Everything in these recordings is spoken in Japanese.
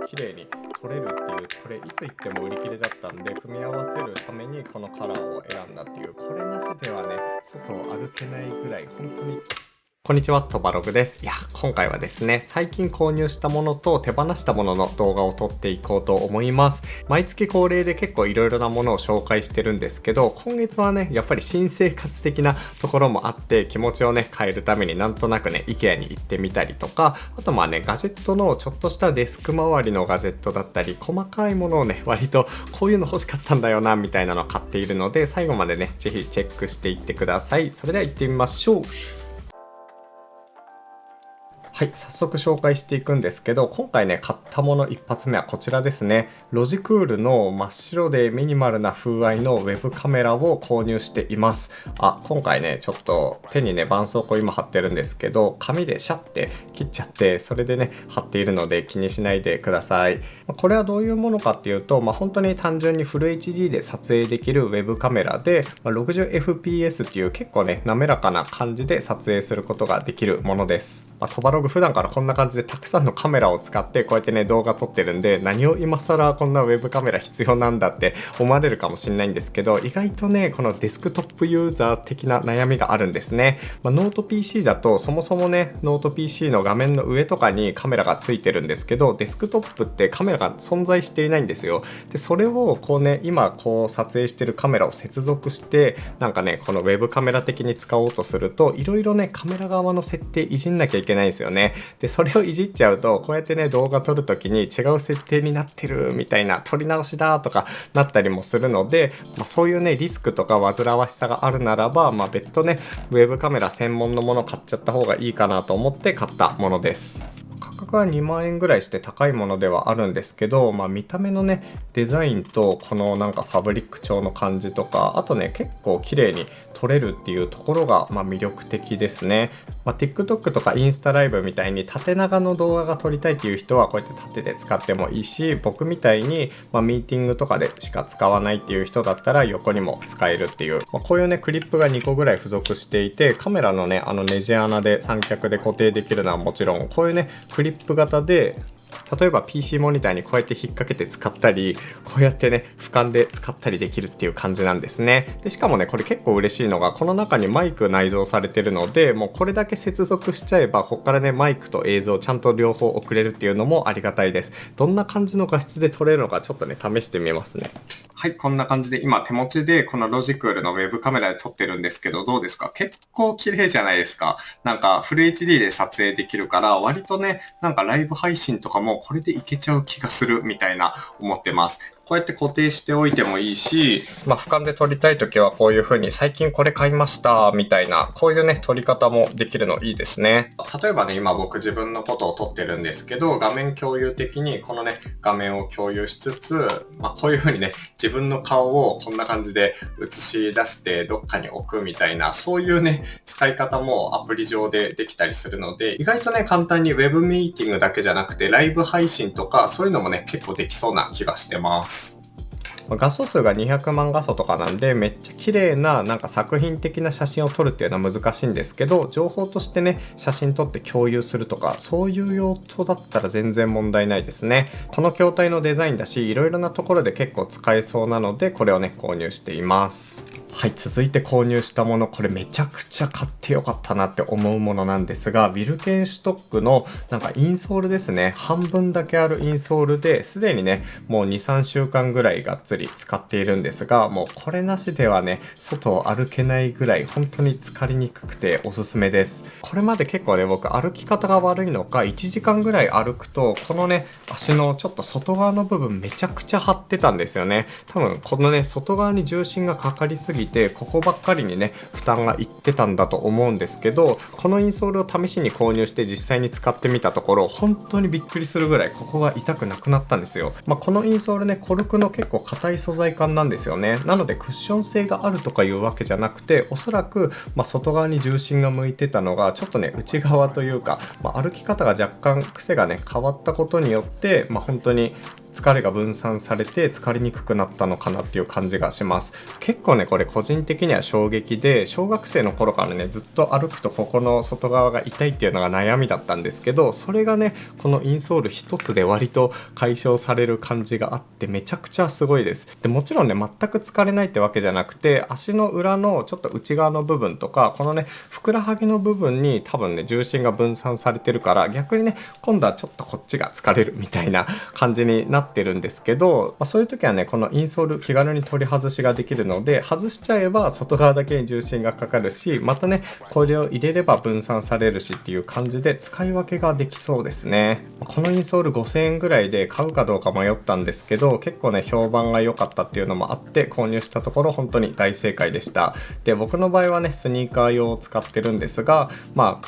綺麗に取れるっていう、これいつ行っても売り切れだったんで、組み合わせるためにこのカラーを選んだっていう、これなしではね外を歩けないぐらい本当に。こんにちは、トバログです。今回はですね、最近購入したものと手放したものの動画を撮っていこうと思います。毎月恒例で結構いろいろなものを紹介してるんですけど、今月はね、やっぱり新生活的なところもあって、気持ちをね、変えるためになんとなくね、IKEA に行ってみたりとか、あとガジェットのちょっとしたデスク周りのガジェットだったり、細かいものをね、割とこういうの欲しかったんだよな、みたいなのを買っているので、最後までね、ぜひチェックしていってください。それでは行ってみましょう。はい、早速紹介していくんですけど、今回ね、買ったもの一発目はこちらですね。ロジクールの真っ白でミニマルな風合いのウェブカメラを購入しています。今回ね、ちょっと手にね、絆創膏今貼ってるんですけど、紙でシャッて切っちゃって、それでね、貼っているので気にしないでください。これはどういうものかっていうと、本当に単純にフル HD で撮影できるウェブカメラで、60fps っていう結構ね、滑らかな感じで撮影することができるものです。トバログ普段からこんな感じでたくさんのカメラを使ってこうやってね動画撮ってるんで、何を今更こんなウェブカメラ必要なんだって思われるかもしれないんですけど、意外とねこのデスクトップユーザー的な悩みがあるんですね。ノート PC だとそもそもねノート PC の画面の上とかにカメラがついてるんですけど、デスクトップってカメラが存在していないんですよ。でそれをこうね今こう撮影してるカメラを接続してこのウェブカメラ的に使おうとすると、いろいろねカメラ側の設定いじんなきゃいけないんですよね。でそれをいじっちゃうと、こうやってね動画撮るときに違う設定になってるみたいな、撮り直しだとかなったりもするので、そういうねリスクとか煩わしさがあるならば、別途ねウェブカメラ専門のもの買っちゃった方がいいかなと思って買ったものです。価格は2万円ぐらいして高いものではあるんですけど、見た目のねデザインとこのファブリック調の感じとか、あとね結構綺麗に撮れるっていうところが魅力的ですね。TikTok とかインスタライブみたいに縦長の動画が撮りたいっていう人はこうやって縦で使ってもいいし、僕みたいにミーティングとかでしか使わないっていう人だったら横にも使えるっていう、こういうねクリップが2個ぐらい付属していて、カメラのねネジ穴で三脚で固定できるのはもちろん、こういうねクリップ型で例えば PC モニターにこうやって引っ掛けて使ったり、こうやってね俯瞰で使ったりできるっていう感じなんですね。でしかもねこれ結構嬉しいのが、この中にマイク内蔵されてるので、もうこれだけ接続しちゃえばここからねマイクと映像ちゃんと両方送れるっていうのもありがたいです。どんな感じの画質で撮れるのかちょっとね試してみますね。はい、こんな感じで今手持ちでこのロジクールのウェブカメラで撮ってるんですけど、どうですか？結構綺麗じゃないですか。フル HD で撮影できるから、割とねライブ配信とかもこれでいけちゃう気がするみたいな思ってます。こうやって固定しておいてもいいし、俯瞰で撮りたいときはこういう風に最近これ買いましたみたいな、こういうね撮り方もできるのいいですね。例えばね今僕自分のことを撮ってるんですけど、画面共有的にこのね画面を共有しつつ、こういう風にね自分の顔をこんな感じで映し出してどっかに置くみたいな、そういうね使い方もアプリ上でできたりするので、意外とね簡単にウェブミーティングだけじゃなくてライブ配信とかそういうのもね結構できそうな気がしてます。画素数が200万画素とかなんで、めっちゃ綺麗な作品的な写真を撮るっていうのは難しいんですけど、情報としてね写真撮って共有するとかそういう用途だったら全然問題ないですね。この筐体のデザインだし、いろいろなところで結構使えそうなので、これをね購入しています。はい、続いて購入したもの、これめちゃくちゃ買ってよかったなって思うものなんですが、ビルケンシュトックのインソールですね。半分だけあるインソールで、すでにねもう 2,3 週間ぐらいがっつり使っているんですが、もうこれなしではね外を歩けないぐらい本当に浸かりにくくておすすめです。これまで結構ね僕歩き方が悪いのか、1時間ぐらい歩くとこのね足のちょっと外側の部分めちゃくちゃ張ってたんですよね。多分このね外側に重心がかかりすぎて、ここばっかりにね負担がいってたんだと思うんですけど、このインソールを試しに購入して実際に使ってみたところ、本当にびっくりするぐらいここが痛くなくなったんですよ。このインソールねコルクの結構硬い素材感なんですよね。なのでクッション性があるとかいうわけじゃなくて、おそらく外側に重心が向いてたのがちょっとね内側というか、歩き方が若干癖がね変わったことによって、本当に疲れが分散されて疲れにくくなったのかなっていう感じがします。結構ねこれ個人的には衝撃で、小学生の頃からねずっと歩くとここの外側が痛いっていうのが悩みだったんですけど、それがねこのインソール一つで割と解消される感じがあって、めちゃくちゃすごいです。でもちろんね全く疲れないってわけじゃなくて、足の裏のちょっと内側の部分とかこのねふくらはぎの部分に多分ね重心が分散されてるから、逆にね今度はちょっとこっちが疲れるみたいな感じになってるんですけど、そういう時はねこのインソール気軽に取り外しができるので、外しちゃえば外側だけに重心がかかるし、またねこれを入れれば分散されるしっていう感じで使い分けができそうですね。このインソール5000円ぐらいで買うかどうか迷ったんですけど、結構ね評判が良かったっていうのもあって購入したところ本当に大正解でした。で僕の場合はねスニーカー用を使ってるんですが、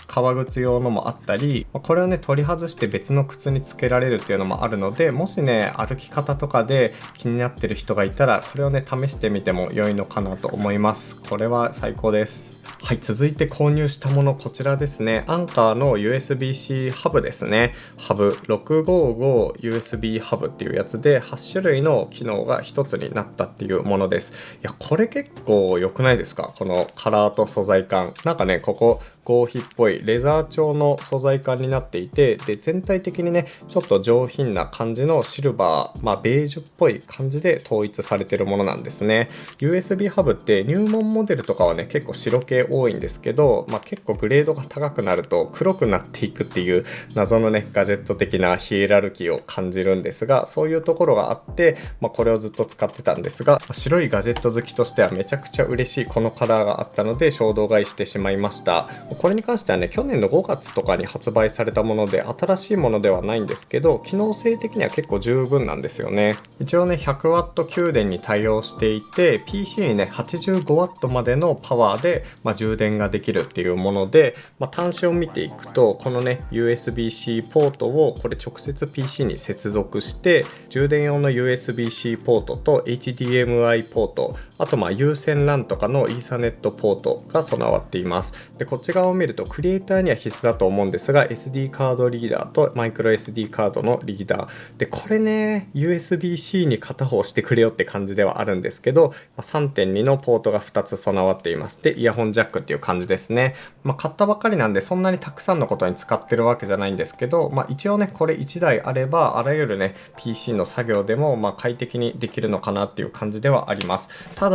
革靴用のもあったり、これをね取り外して別の靴につけられるっていうのもあるので、もしね歩き方とかで気になってる人がいたらこれをね試してみても良いのかなと思います。これは最高です。はい、続いて購入したものこちらですね。アンカーの USB-C ハブですね。ハブ 655USB ハブっていうやつで8種類の機能が1つになったっていうものです。いやこれ結構良くないですか？このカラーと素材感。なんかねここ合皮っぽいレザー調の素材感になっていて、で全体的にねちょっと上品な感じのシルバー、ベージュっぽい感じで統一されてるものなんですね。 USB ハブって入門モデルとかはね結構白系多いんですけど、結構グレードが高くなると黒くなっていくっていう謎のねガジェット的なヒエラルキーを感じるんですが、そういうところがあって、これをずっと使ってたんですが、白いガジェット好きとしてはめちゃくちゃ嬉しいこのカラーがあったので衝動買いしてしまいました。これに関してはね去年の5月とかに発売されたもので新しいものではないんですけど、機能性的には結構十分なんですよね。一応ね 100W 給電に対応していて、 PC にね 85W までのパワーで、充電ができるっていうもので、端子を見ていくとこのね USB-C ポートをこれ直接 PC に接続して、充電用の USB-C ポートと HDMI ポート、あと有線 LAN とかのイーサネットポートが備わっています。でこっち側を見るとクリエイターには必須だと思うんですが、 SD カードリーダーとマイクロ SD カードのリーダーで、これね USB-C に片方してくれよって感じではあるんですけど、3.2 のポートが2つ備わっています。でイヤホンジャックっていう感じですね。買ったばっかりなんでそんなにたくさんのことに使ってるわけじゃないんですけど、一応ねこれ1台あればあらゆるね PC の作業でも快適にできるのかなっていう感じではあります。ただ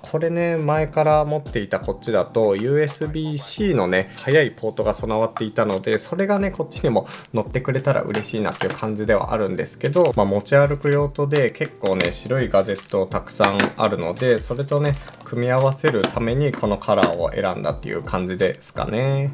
これね前から持っていたこっちだと USB-C のね速いポートが備わっていたので、それがねこっちにも乗ってくれたら嬉しいなっていう感じではあるんですけど、持ち歩く用途で結構ね白いガジェットたくさんあるので、それとね組み合わせるためにこのカラーを選んだっていう感じですかね。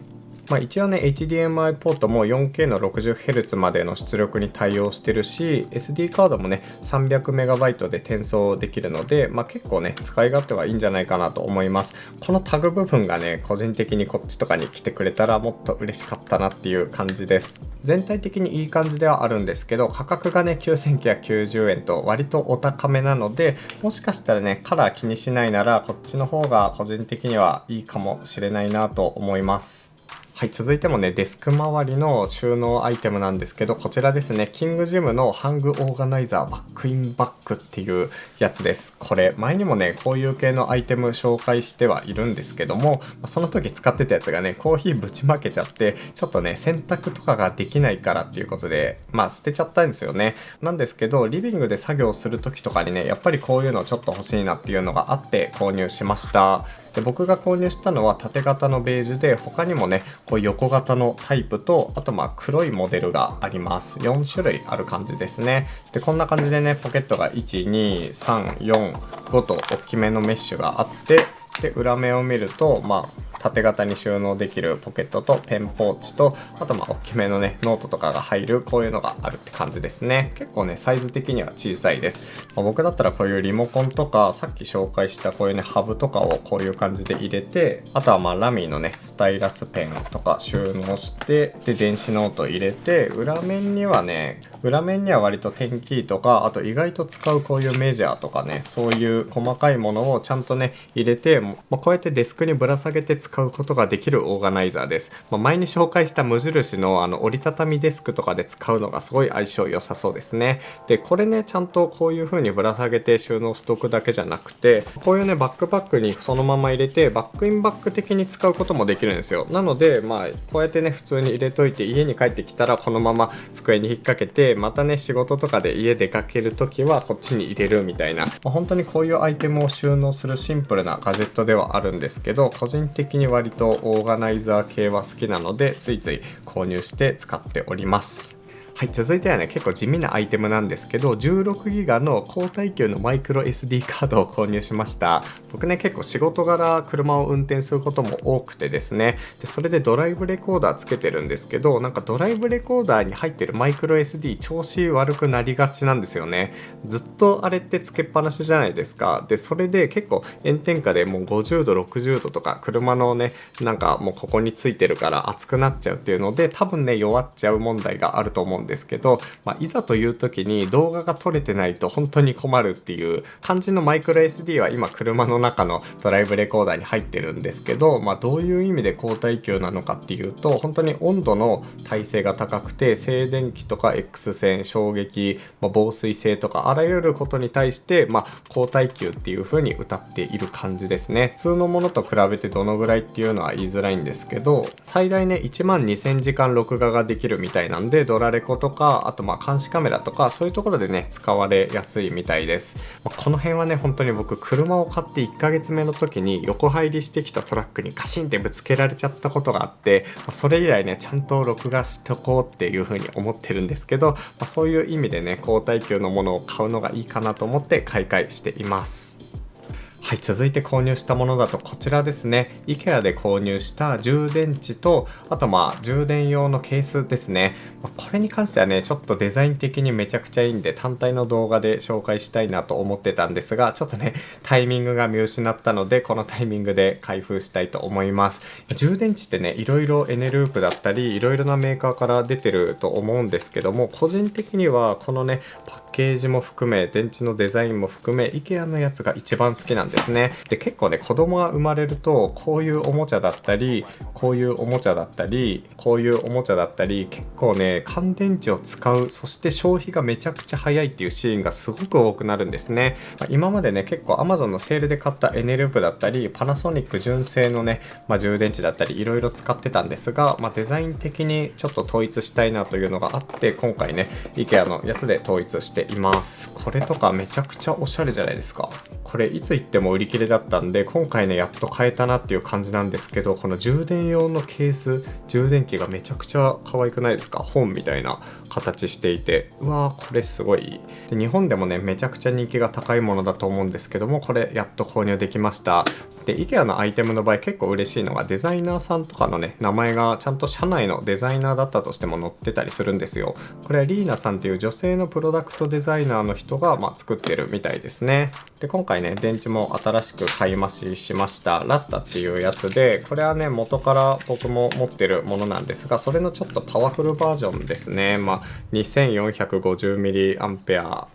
一応ね HDMI ポートも 4K の 60Hz までの出力に対応してるし、 SD カードもね 300MB で転送できるので、結構ね使い勝手はいいんじゃないかなと思います。このタグ部分がね個人的にこっちとかに来てくれたらもっと嬉しかったなっていう感じです。全体的にいい感じではあるんですけど、価格がね9990円と割とお高めなので、もしかしたらねカラー気にしないならこっちの方が個人的にはいいかもしれないなと思います。はい、続いてもねデスク周りの収納アイテムなんですけど、こちらですね、キングジムのハングオーガナイザーバックインバッグっていうやつです。これ前にもねこういう系のアイテム紹介してはいるんですけども、その時使ってたやつがねコーヒーぶちまけちゃってちょっとね洗濯とかができないからっていうことで捨てちゃったんですよね。なんですけどリビングで作業する時とかにねやっぱりこういうのちょっと欲しいなっていうのがあって購入しました。で僕が購入したのは縦型のベージュで、他にもねこう横型のタイプと、あと黒いモデルがあります。4種類ある感じですね。でこんな感じでねポケットが12345と大きめのメッシュがあって、で裏面を見ると縦型に収納できるポケットとペンポーチと、あと大きめのねノートとかが入るこういうのがあるって感じですね。結構ねサイズ的には小さいです。僕だったらこういうリモコンとかさっき紹介したこういうねハブとかをこういう感じで入れて、あとはラミーのねスタイラスペンとか収納して、で電子ノート入れて、裏面にはね裏面には割とテンキーとか、あと意外と使うこういうメジャーとかね、そういう細かいものをちゃんとね入れて、こうやってデスクにぶら下げて使うことができるオーガナイザーです。前に紹介した無印の折りたたみデスクとかで使うのがすごい相性良さそうですね。でこれね、ちゃんとこういう風にぶら下げて収納しておくだけじゃなくて、こういうねバックパックにそのまま入れてバックインバック的に使うこともできるんですよ。なのでこうやってね普通に入れといて、家に帰ってきたらこのまま机に引っ掛けて、またね仕事とかで家出かけるときはこっちに入れるみたいな、本当にこういうアイテムを収納するシンプルなガジェットではあるんですけど、個人的に割とオーガナイザー系は好きなので、ついつい購入して使っております。はい、続いてはね、結構地味なアイテムなんですけど、16GB の高耐久のマイクロ SD カードを購入しました。僕ね、結構仕事柄車を運転することも多くてですね、でそれでドライブレコーダーつけてるんですけど、なんかドライブレコーダーに入ってるマイクロ SD 調子悪くなりがちなんですよね。ずっとあれってつけっぱなしじゃないですか。でそれで結構炎天下でもう50度60度とか、車のねなんかもうここについてるから熱くなっちゃうっていうので、多分ね弱っちゃう問題があると思うんですけど、いざという時に動画が撮れてないと本当に困るっていう感じのマイクロ SD は今車の中のドライブレコーダーに入ってるんですけど、どういう意味で高耐久なのかっていうと、本当に温度の耐性が高くて、静電気とか X 線、衝撃、防水性とかあらゆることに対して高耐久っていう風に謳っている感じですね。普通のものと比べてどのぐらいっていうのは言いづらいんですけど、最大ね12000時間録画ができるみたいなんで、ドラレコとかあと監視カメラとかそういうところでね使われやすいみたいです。この辺はね本当に僕車を買って1ヶ月目の時に横入りしてきたトラックにカシンってぶつけられちゃったことがあって、それ以来ねちゃんと録画しとこうっていう風に思ってるんですけど、そういう意味でね高耐久のものを買うのがいいかなと思って買い替えしています。はい、続いて購入したものだとこちらですね。 IKEA で購入した充電池と、あと充電用のケースですね。これに関してはねちょっとデザイン的にめちゃくちゃいいんで、単体の動画で紹介したいなと思ってたんですが、ちょっとねタイミングが見失ったので、このタイミングで開封したいと思います。充電池ってねいろいろエネループだったりいろいろなメーカーから出てると思うんですけども、個人的にはこのねパッケージも含め電池のデザインも含め IKEA のやつが一番好きなんですね。で結構ね子供が生まれるとこういうおもちゃだったりこういうおもちゃだったりこういうおもちゃだったり、結構ね乾電池を使う、そして消費がめちゃくちゃ早いっていうシーンがすごく多くなるんですね。今までね結構 Amazon のセールで買ったエネループだったりパナソニック純正のね、充電池だったりいろいろ使ってたんですが、デザイン的にちょっと統一したいなというのがあって、今回ね IKEA のやつで統一しています。これとかめちゃくちゃおしゃれじゃないですか。これいつ行っても売り切れだったんで、今回ねやっと買えたなっていう感じなんですけど、この充電用のケース、充電器がめちゃくちゃ可愛くないですか。本みたいな形していて、うわーこれすごい。で日本でもねめちゃくちゃ人気が高いものだと思うんですけども、これやっと購入できました。で IKEA のアイテムの場合結構嬉しいのが、デザイナーさんとかのね名前がちゃんと社内のデザイナーだったとしても載ってたりするんですよ。これはリーナさんっていう女性のプロダクトデザイナーの人が作ってるみたいですね。で今回ね電池も新しく買い増ししました。ラッタっていうやつで、これはね元から僕も持ってるものなんですが、それのちょっとパワフルバージョンですね。2450mAh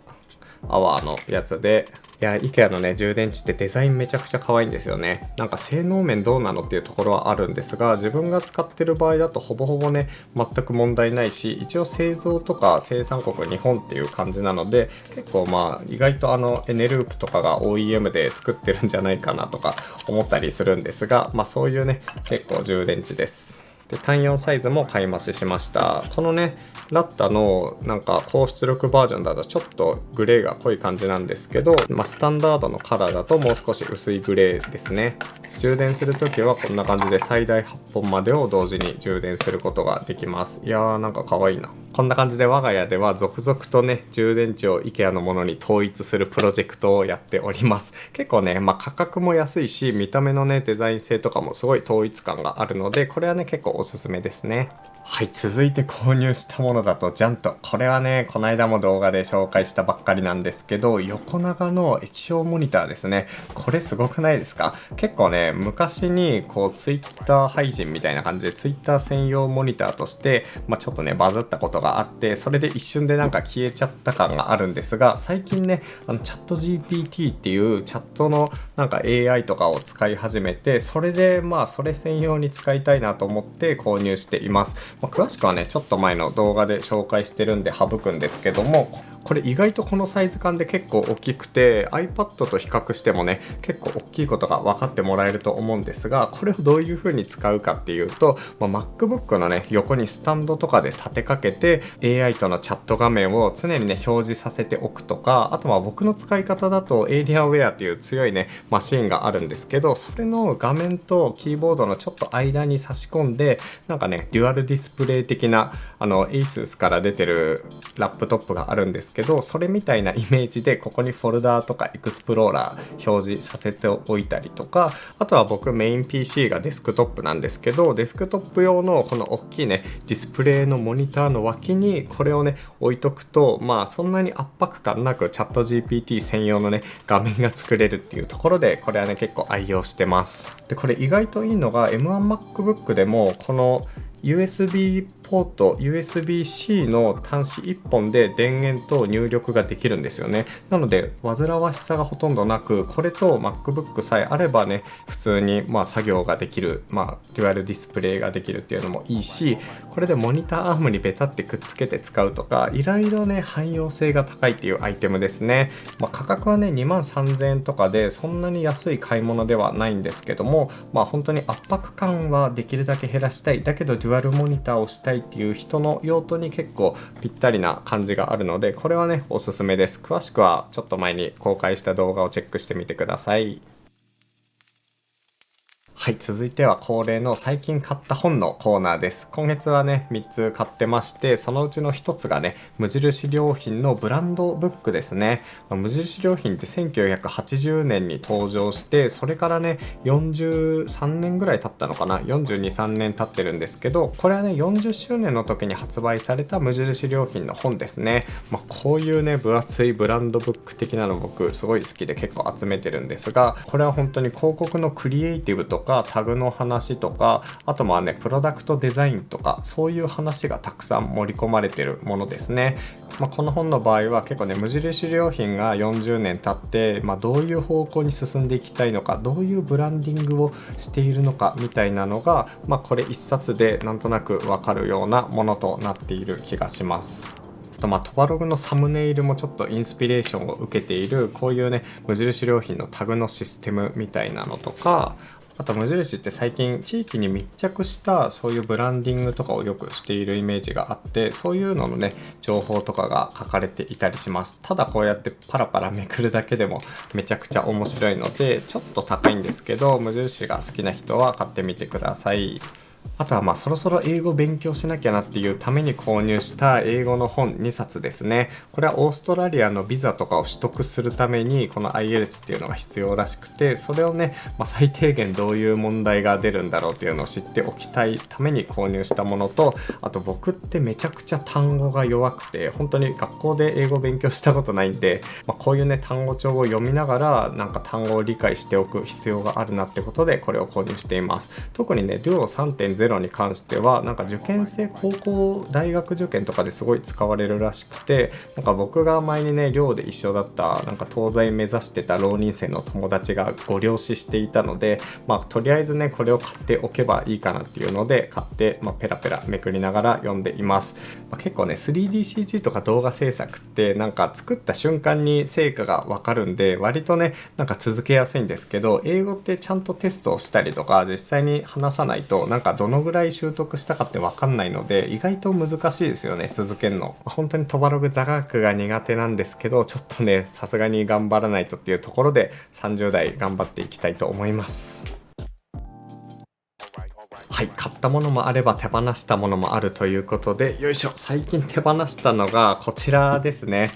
のやつで、いや IKEA のね充電池ってデザインめちゃくちゃ可愛いんですよね。なんか性能面どうなのっていうところはあるんですが、自分が使ってる場合だとほぼほぼね全く問題ないし、一応製造とか生産国日本っていう感じなので、結構意外とエネループとかが OEM で作ってるんじゃないかなとか思ったりするんですが、そういうね結構充電池です。で単4サイズも買い増ししました。このねラッタのなんか高出力バージョンだとちょっとグレーが濃い感じなんですけど、スタンダードのカラーだともう少し薄いグレーですね。充電するときはこんな感じで最大8本までを同時に充電することができます。いやーなんか可愛いな。こんな感じで我が家では続々とね充電池を IKEA のものに統一するプロジェクトをやっております。結構ね、価格も安いし見た目のねデザイン性とかもすごい統一感があるので、これはね結構おすすめですね。はい、続いて購入したものだとジャント。これはね、この間も動画で紹介したばっかりなんですけど、横長の液晶モニターですね。これすごくないですか？結構ね、昔にこう Twitter 配信みたいな感じで Twitter 専用モニターとして、ちょっとね、バズったことがあって、それで一瞬でなんか消えちゃった感があるんですが、最近ね、チャット GPT っていうチャットのなんか AI とかを使い始めて、それでそれ専用に使いたいなと思って購入しています。詳しくはねちょっと前の動画で紹介してるんで省くんですけども、これ意外とこのサイズ感で結構大きくて iPad と比較してもね結構大きいことが分かってもらえると思うんですが、これをどういう風に使うかっていうと、MacBook のね横にスタンドとかで立てかけて AI とのチャット画面を常にね表示させておくとか、あと僕の使い方だと Alienware っていう強いねマシンがあるんですけど、それの画面とキーボードのちょっと間に差し込んでなんかねデュアルディスプレイ的なASUS から出てるラップトップがあるんですけど、それみたいなイメージでここにフォルダーとかエクスプローラー表示させておいたりとか、あとは僕メイン PC がデスクトップなんですけど、デスクトップ用のこの大きいねディスプレイのモニターの脇にこれをね置いとくと、そんなに圧迫感なくチャット GPT 専用のね画面が作れるっていうところで、これはね結構愛用してます。でこれ意外といいのが M1MacBook でもこのUSB ポート USB-C の端子1本で電源と入力ができるんですよね。なので煩わしさがほとんどなく、これと MacBook さえあればね普通に作業ができる、デュアルディスプレイができるっていうのもいいし、これでモニターアームにベタってくっつけて使うとか、いろいろね汎用性が高いっていうアイテムですね。価格はね23,000円とかでそんなに安い買い物ではないんですけども、本当に圧迫感はできるだけ減らしたい、だけどデュアルモニターをしたいっていう人の用途に結構ぴったりな感じがあるので、これはねおすすめです。詳しくはちょっと前に公開した動画をチェックしてみてください。はい、続いては恒例の最近買った本のコーナーです。今月はね、3つ買ってまして、そのうちの1つがね、無印良品のブランドブックですね。無印良品って1980年に登場して、それからね、43年ぐらい経ったのかな、42、3年経ってるんですけど、これはね、40周年の時に発売された無印良品の本ですね。こういうね、分厚いブランドブック的なの僕すごい好きで結構集めてるんですが、これは本当に広告のクリエイティブとかタグの話とか、あとプロダクトデザインとか、そういう話がたくさん盛り込まれているものですね。この本の場合は結構ね無印良品が40年経って、どういう方向に進んでいきたいのか、どういうブランディングをしているのかみたいなのが、これ一冊でなんとなくわかるようなものとなっている気がします。トバログのサムネイルもちょっとインスピレーションを受けている、こういうね無印良品のタグのシステムみたいなのとか、あと無印って最近地域に密着したそういうブランディングとかをよくしているイメージがあって、そういうののね情報とかが書かれていたりします。ただこうやってパラパラめくるだけでもめちゃくちゃ面白いので、ちょっと高いんですけど無印が好きな人は買ってみてください。あとはそろそろ英語勉強しなきゃなっていうために購入した英語の本2冊ですね。これはオーストラリアのビザとかを取得するためにこの IELTS っていうのが必要らしくて、それをね、最低限どういう問題が出るんだろうっていうのを知っておきたいために購入したものと、あと僕ってめちゃくちゃ単語が弱くて、本当に学校で英語勉強したことないんで、こういうね単語帳を読みながらなんか単語を理解しておく必要があるなってことでこれを購入しています。特にね Duo 3.0に関してはなんか受験生高校大学受験とかですごい使われるらしくて、なんか僕が前にね寮で一緒だったなんか東大目指してた浪人生の友達がご了承していたので、とりあえずねこれを買っておけばいいかなっていうので買って、ペラペラめくりながら読んでいます。結構ね 3DCG とか動画制作ってなんか作った瞬間に成果がわかるんで割とねなんか続けやすいんですけど、英語ってちゃんとテストをしたりとか実際に話さないとなんかどのぐらい習得したかって分かんないので意外と難しいですよね、続けるの。本当にトバログ座学が苦手なんですけど、ちょっとねさすがに頑張らないとっていうところで30代頑張っていきたいと思います。はい、買ったものもあれば手放したものもあるということで、よいしょ、最近手放したのがこちらですね。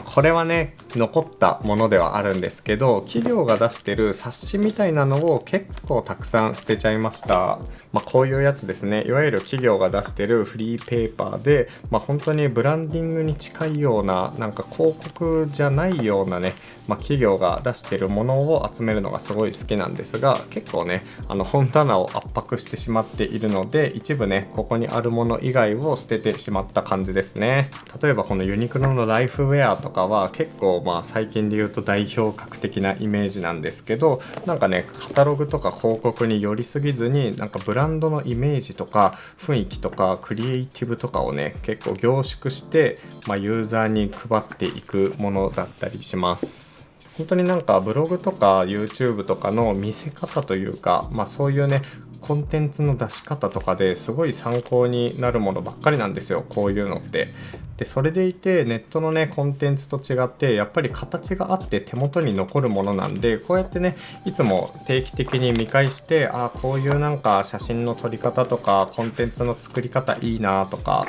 これはね、残ったものではあるんですけど、企業が出してる冊子みたいなのを結構たくさん捨てちゃいました。こういうやつですね。いわゆる企業が出してるフリーペーパーで、本当にブランディングに近いような、なんか広告じゃないようなね、企業が出してるものを集めるのがすごい好きなんですが、結構ね、本棚を圧迫してしまっているので、一部ね、ここにあるもの以外を捨ててしまった感じですね。例えばこのユニクロのライフウェアとかは結構最近で言うと代表格的なイメージなんですけど、なんかね、カタログとか広告に寄りすぎずに、なんかブランドのイメージとか雰囲気とかクリエイティブとかをね、結構凝縮して、ユーザーに配っていくものだったりします。本当になんかブログとか YouTube とかの見せ方というか、そういうね、コンテンツの出し方とかですごい参考になるものばっかりなんですよ、こういうのって。でそれでいてネットのねコンテンツと違ってやっぱり形があって手元に残るものなんで、こうやってねいつも定期的に見返して、こういうなんか写真の撮り方とかコンテンツの作り方いいなとか、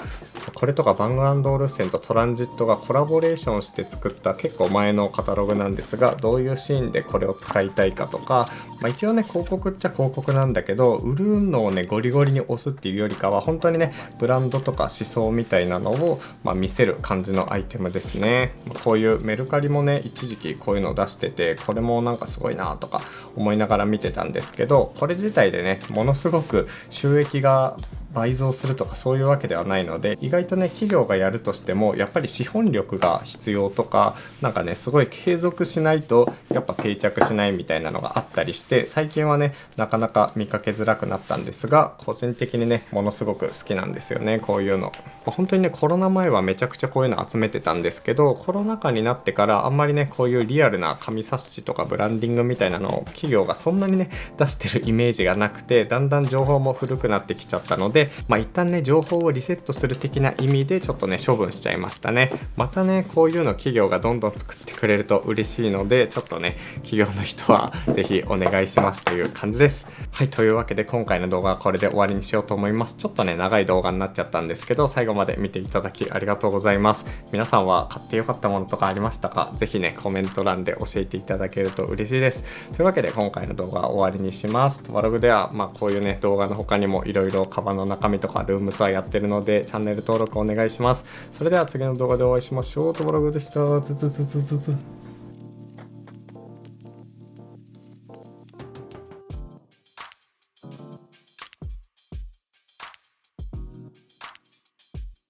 これとかバング&オルッセンとトランジットがコラボレーションして作った結構前のカタログなんですが、どういうシーンでこれを使いたいかとか、一応ね広告っちゃ広告なんだけど、売るのをねゴリゴリに押すっていうよりかは本当にねブランドとか思想みたいなのを見せる感じのアイテムですね。こういうメルカリもね一時期こういうのを出してて、これもなんかすごいなとか思いながら見てたんですけど、これ自体でねものすごく収益が倍増するとかそういうわけではないので、意外とね企業がやるとしてもやっぱり資本力が必要とか、なんかねすごい継続しないとやっぱ定着しないみたいなのがあったりして、最近はねなかなか見かけづらくなったんですが、個人的にねものすごく好きなんですよね、こういうの。本当にねコロナ前はめちゃくちゃこういうの集めてたんですけど、コロナ禍になってからあんまりねこういうリアルな紙冊子とかブランディングみたいなのを企業がそんなにね出してるイメージがなくて、だんだん情報も古くなってきちゃったので、一旦ね情報をリセットする的な意味でちょっとね処分しちゃいましたね。またねこういうの企業がどんどん作ってくれると嬉しいので、ちょっとね企業の人はぜひお願いしますという感じです。はい、というわけで今回の動画はこれで終わりにしようと思います。ちょっとね長い動画になっちゃったんですけど、最後まで見ていただきありがとうございます。皆さんは買ってよかったものとかありましたか？ぜひねコメント欄で教えていただけると嬉しいです。というわけで今回の動画は終わりにします。トバログではこういうね動画の他にもいろいろカバンの中身とかルームツアーやってるので、チャンネル登録お願いします。それでは次の動画でお会いしましょう。トバログでした。